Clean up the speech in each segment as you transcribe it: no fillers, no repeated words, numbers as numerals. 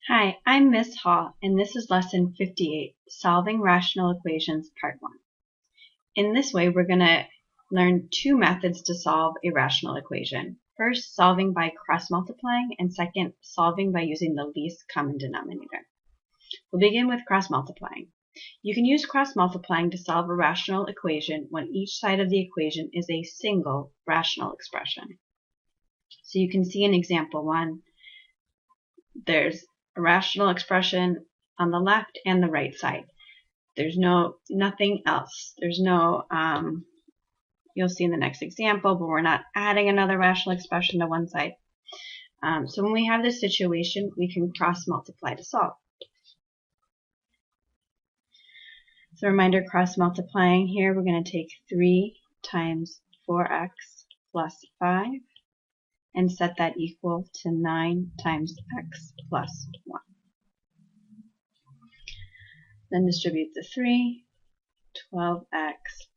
Hi, I'm Miss Hall, and this is Lesson 58, Solving Rational Equations, Part 1. In this way, we're going to learn two methods to solve a rational equation. First, solving by cross-multiplying, and second, solving by using the least common denominator. We'll begin with cross-multiplying. You can use cross-multiplying to solve a rational equation when each side of the equation is a single rational expression. So you can see in example 1, there's a rational expression on the left and the right side. There's nothing else. There's no, you'll see in the next example, but we're not adding another rational expression to one side. So when we have this situation, we can cross-multiply to solve. So reminder, cross-multiplying here, we're going to take 3 times 4x plus 5 and set that equal to 9 times x plus 1. Then distribute the 3, 12x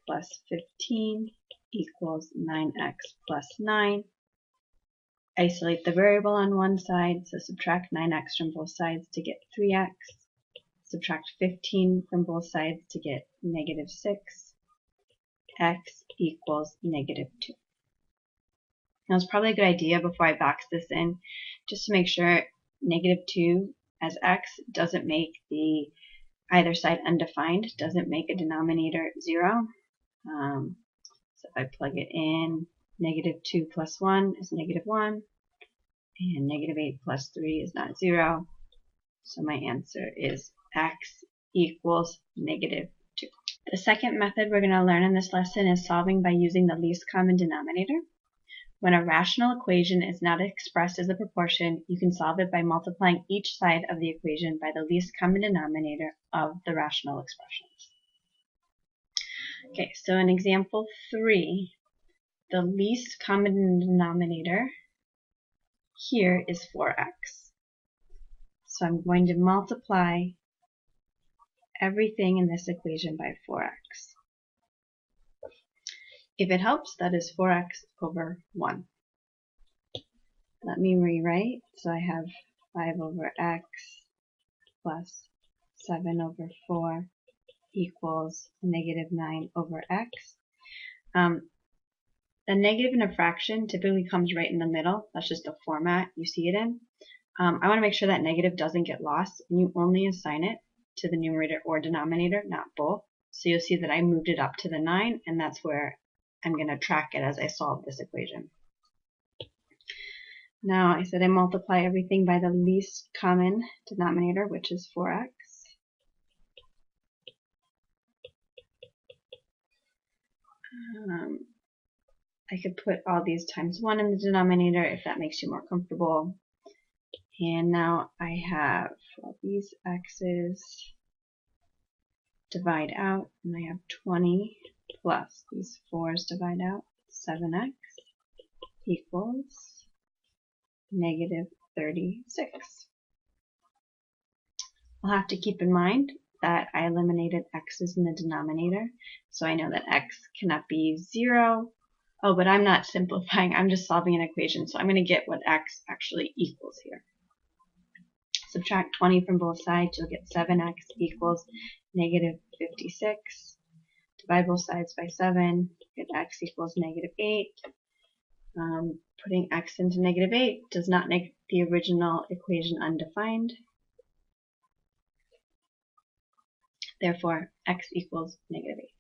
plus 15 equals 9x plus 9. Isolate the variable on one side, so subtract 9x from both sides to get 3x. Subtract 15 from both sides to get negative 6. X equals negative 2. Now it's probably a good idea before I box this in, just to make sure negative 2 as x doesn't make the either side undefined, doesn't make a denominator 0. So if I plug it in, negative 2 plus 1 is negative 1, and negative 8 plus 3 is not 0. So my answer is x equals negative 2. The second method we're going to learn in this lesson is solving by using the least common denominator. When a rational equation is not expressed as a proportion, you can solve it by multiplying each side of the equation by the least common denominator of the rational expressions. Okay, so in example 3, the least common denominator here is 4x. So I'm going to multiply everything in this equation by 4x. If it helps, that is 4x over 1. Let me rewrite. So I have 5 over x plus 7 over 4 equals negative 9 over x. The negative in a fraction typically comes right in the middle. That's just the format you see it in. I want to make sure that negative doesn't get lost, and you only assign it to the numerator or denominator, not both. So you'll see that I moved it up to the 9, and that's where I'm going to track it as I solve this equation. Now I said I multiply everything by the least common denominator, which is 4x. I could put all these times 1 in the denominator if that makes you more comfortable. And now I have all these x's divide out, and I have 20 plus these 4's divide out, 7x equals negative 36. I'll have to keep in mind that I eliminated x's in the denominator, so I know that x cannot be 0. Oh, but I'm not simplifying, I'm just solving an equation, so I'm going to get what x actually equals here. Subtract 20 from both sides, you'll get 7x equals negative 56. Divide both sides by 7, get x equals negative 8. Putting x into negative 8 does not make the original equation undefined. Therefore, x equals negative 8.